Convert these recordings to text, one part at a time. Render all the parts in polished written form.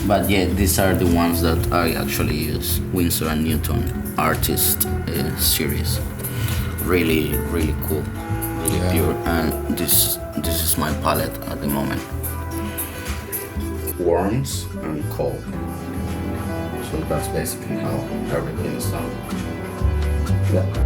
But yeah, these are the ones that I actually use. Winsor & Newton Artist series. Really, really cool. Really pure. And this is my palette at the moment. Warms and cold. So that's basically how everything is done. Yeah.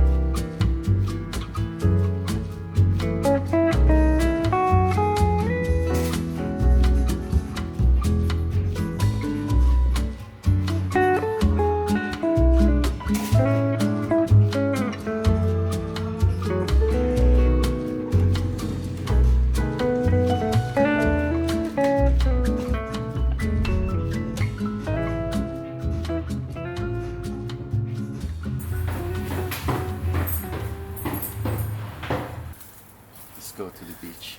Go to the beach.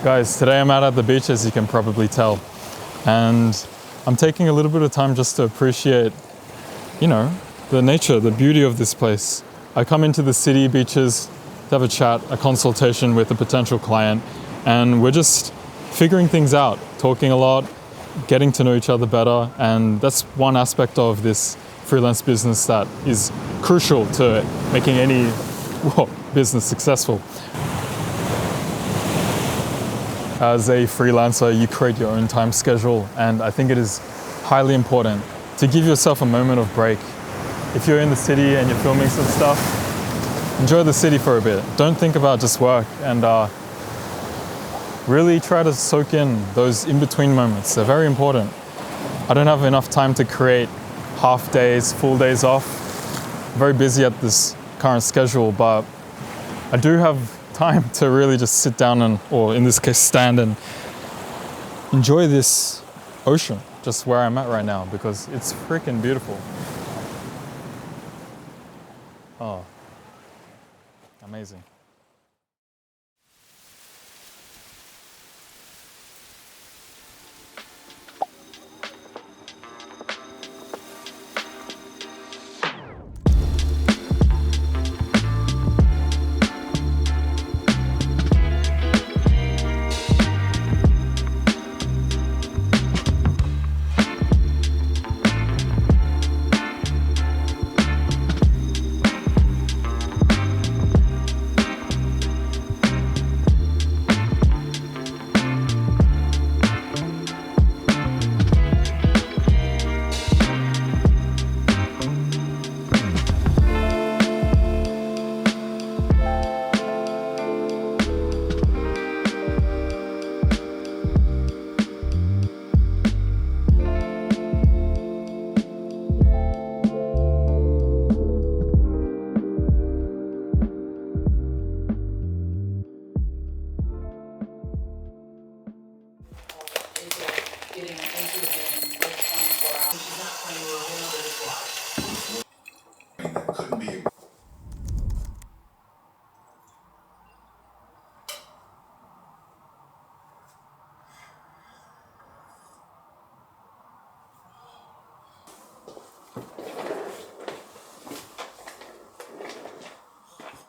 Guys, today I'm out at the beach, as you can probably tell, and I'm taking a little bit of time just to appreciate, you know, the nature, the beauty of this place. I come into the city beaches to have a chat, a consultation with a potential client, and we're just figuring things out, talking a lot, getting to know each other better, and that's one aspect of this freelance business that is crucial to making any business successful. As a freelancer, you create your own time schedule, and I think it is highly important to give yourself a moment of break. If you're in the city and you're filming some stuff, enjoy the city for a bit. Don't think about just work, and really try to soak in those in-between moments. They're very important. I don't have enough time to create half days, full days off. I'm very busy at this current schedule, but I do have time to really just sit down and, or in this case, stand and enjoy this ocean, just where I'm at right now, because it's freaking beautiful. Oh, amazing.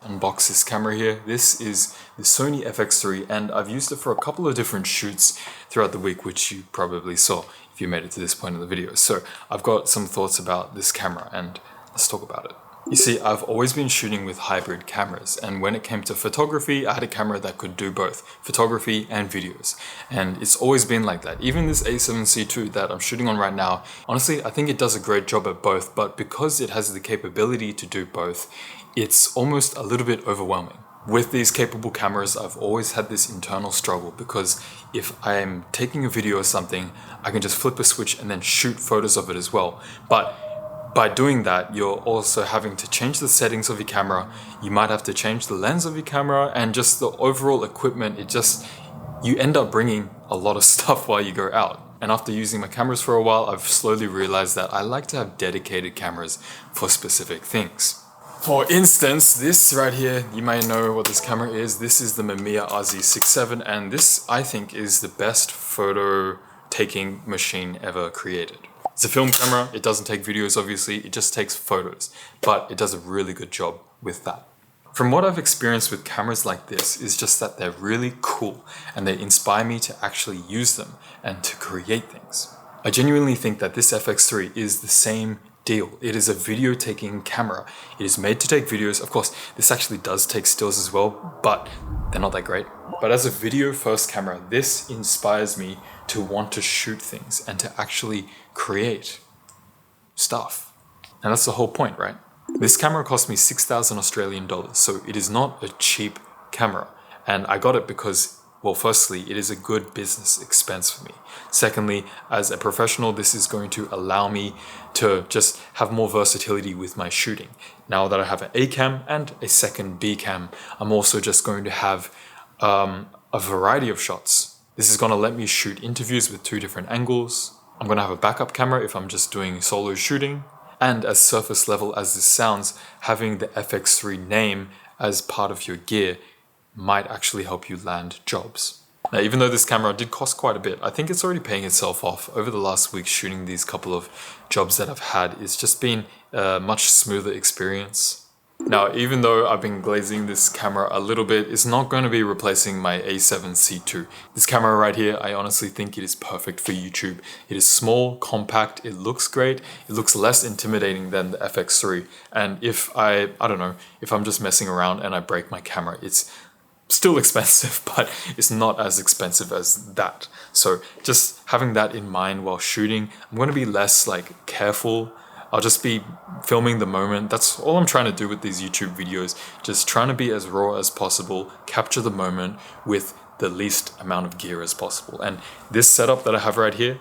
Unbox this camera here. This is the Sony FX3 and I've used it for a couple of different shoots throughout the week, which you probably saw if you made it to this point in the video. So I've got some thoughts about this camera and let's talk about it. You see, I've always been shooting with hybrid cameras, and when it came to photography, I had a camera that could do both photography and videos. And it's always been like that. Even this A7C II that I'm shooting on right now, honestly, I think it does a great job at both, but because it has the capability to do both, it's almost a little bit overwhelming. With these capable cameras, I've always had this internal struggle because if I'm taking a video or something, I can just flip a switch and then shoot photos of it as well. But by doing that, you're also having to change the settings of your camera. You might have to change the lens of your camera and just the overall equipment. You end up bringing a lot of stuff while you go out. And after using my cameras for a while, I've slowly realized that I like to have dedicated cameras for specific things. For instance, this right here, you may know what this camera is. This is the Mamiya RZ67, and this, I think, is the best photo taking machine ever created. It's a film camera, it doesn't take videos obviously, it just takes photos, but it does a really good job with that. From what I've experienced with cameras like this is just that they're really cool and they inspire me to actually use them and to create things. I genuinely think that this FX3 is the same deal. It is a video taking camera. It is made to take videos. Of course, this actually does take stills as well, but they're not that great. But as a video first camera, this inspires me to want to shoot things and to actually create stuff. And that's the whole point, right? This camera cost me 6,000 Australian dollars, so it is not a cheap camera. And I got it because, well, firstly, it is a good business expense for me. Secondly, as a professional, this is going to allow me to just have more versatility with my shooting. Now that I have an A cam and a second B cam, I'm also just going to have a variety of shots. This is going to let me shoot interviews with 2 different angles. I'm going to have a backup camera if I'm just doing solo shooting. And as surface level as this sounds, having the FX3 name as part of your gear might actually help you land jobs. Now, even though this camera did cost quite a bit, I think it's already paying itself off. Over the last week shooting these couple of jobs that I've had, it's just been a much smoother experience. Now, even though I've been glazing this camera a little bit, it's not going to be replacing my A7C II. This camera right here, I honestly think it is perfect for YouTube. It is small, compact, it looks great, it looks less intimidating than the FX3. And if I don't know, if I'm just messing around and I break my camera, it's still expensive, but it's not as expensive as that. So just having that in mind while shooting, I'm going to be less like careful. I'll just be filming the moment. That's all I'm trying to do with these YouTube videos. Just trying to be as raw as possible, capture the moment with the least amount of gear as possible. And this setup that I have right here,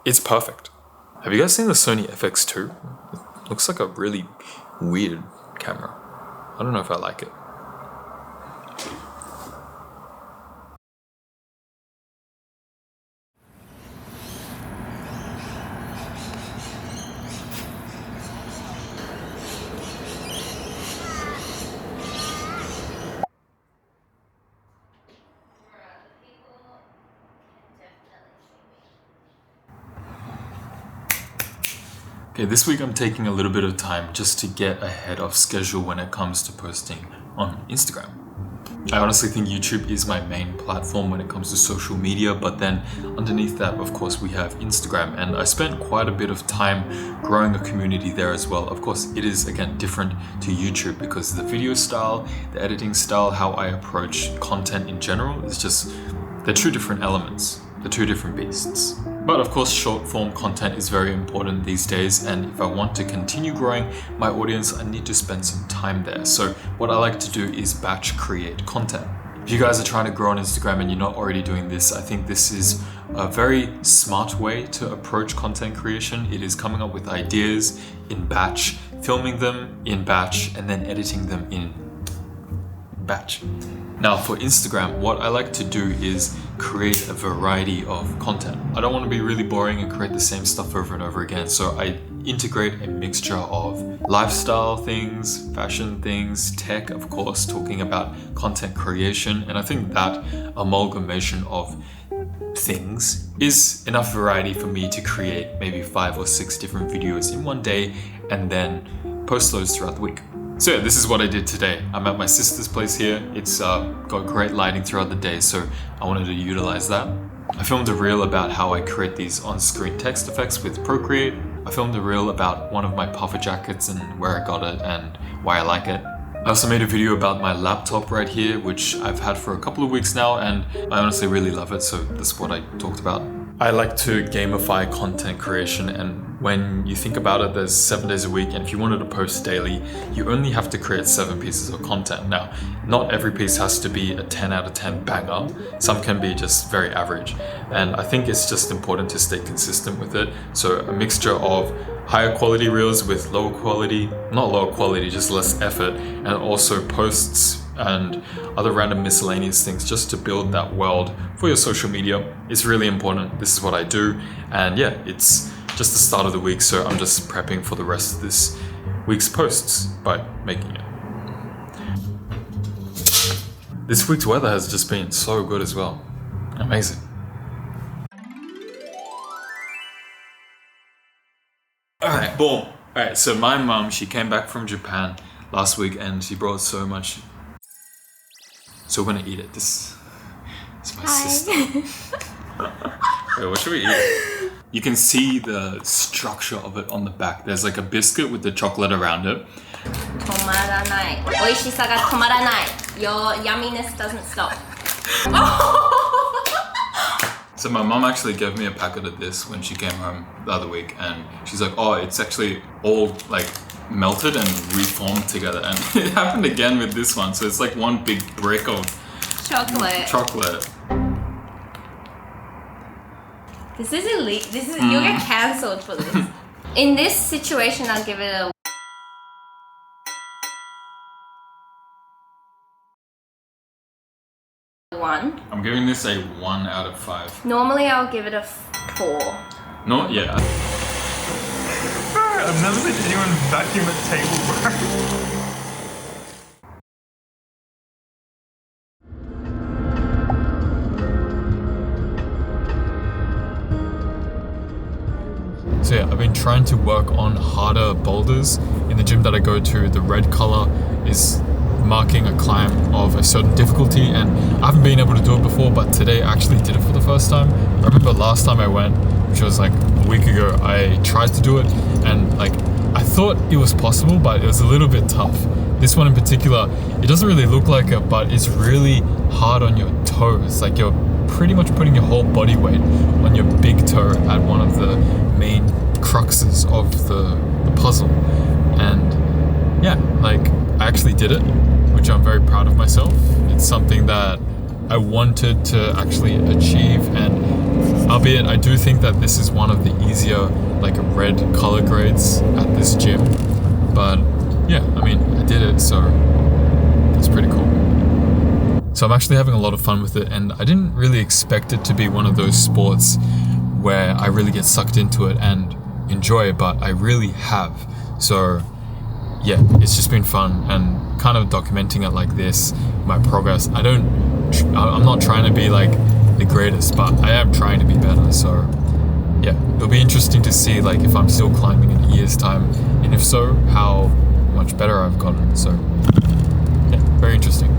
it's perfect. Have you guys seen the Sony FX2? It looks like a really weird camera. I don't know if I like it. Okay, this week I'm taking a little bit of time just to get ahead of schedule when it comes to posting on Instagram. I honestly think YouTube is my main platform when it comes to social media, but then underneath that, of course, we have Instagram, and I spent quite a bit of time growing a community there as well. Of course, it is, again, different to YouTube because the video style, the editing style, how I approach content in general is just, they're 2 different elements, they're 2 different beasts. But of course, short form content is very important these days, and if I want to continue growing my audience, I need to spend some time there. So what I like to do is batch create content. If you guys are trying to grow on Instagram and you're not already doing this, I think this is a very smart way to approach content creation. It is coming up with ideas in batch, filming them in batch, and then editing them in batch. Now for Instagram, what I like to do is create a variety of content. I don't want to be really boring and create the same stuff over and over again. So I integrate a mixture of lifestyle things, fashion things, tech, of course, talking about content creation. And I think that amalgamation of things is enough variety for me to create maybe 5 or 6 different videos in one day and then post those throughout the week. So yeah, this is what I did today. I'm at my sister's place here. It's got great lighting throughout the day, so I wanted to utilize that. I filmed a reel about how I create these on-screen text effects with Procreate. I filmed a reel about one of my puffer jackets and where I got it and why I like it. I also made a video about my laptop right here, which I've had for a couple of weeks now, and I honestly really love it, so that's what I talked about. I like to gamify content creation, and when you think about it, there's 7 days a week, and if you wanted to post daily, you only have to create 7 pieces of content. Now, not every piece has to be a 10 out of 10 banger. Some can be just very average, and I think it's just important to stay consistent with it. So a mixture of higher quality reels with lower quality, not lower quality, just less effort, and also posts and other random miscellaneous things just to build that world for your social media is really important. This is what I do, and yeah, it's just the start of the week, so I'm just prepping for the rest of this week's posts by making it. This week's weather has just been so good as well. Amazing. Alright, boom. Alright, so my mum, she came back from Japan last week and she brought so much. So we're gonna eat it. This is my sister. Wait, what should we eat? You can see the structure of it on the back. There's like a biscuit with the chocolate around it. 止まらない。美味しさが止まらない。Your yumminess doesn't stop. So my mom actually gave me a packet of this when she came home the other week, and she's like, oh, it's actually all like melted and reformed together. And it happened again with this one. So it's like one big brick of chocolate. This is elite. This is you'll get cancelled for this. In this situation, I'll give it a 1. I'm giving this a 1 out of 5. Normally, I'll give it a 4. No, yeah. I've never seen anyone vacuum a table, bro. So yeah, I've been trying to work on harder boulders. In the gym that I go to, the red color is marking a climb of a certain difficulty, and I haven't been able to do it before, but today I actually did it for the first time. I remember last time I went, which was like a week ago, I tried to do it and like I thought it was possible, but it was a little bit tough. This one in particular, it doesn't really look like it, but it's really hard on your toes. Like you're pretty much putting your whole body weight on your big toe at one of the main cruxes of the puzzle. And yeah, like I actually did it, which I'm very proud of myself. It's something that I wanted to actually achieve, and albeit I do think that this is one of the easier like red color grades at this gym, but yeah, I mean I did it, so it's pretty cool. So I'm actually having a lot of fun with it, and I didn't really expect it to be one of those sports where I really get sucked into it and enjoy it, but I really have. So yeah, it's just been fun, and kind of documenting it like this, my progress. I'm not trying to be like the greatest, but I am trying to be better. So yeah, it'll be interesting to see like if I'm still climbing in a year's time, and if so, how much better I've gotten. So yeah, very interesting.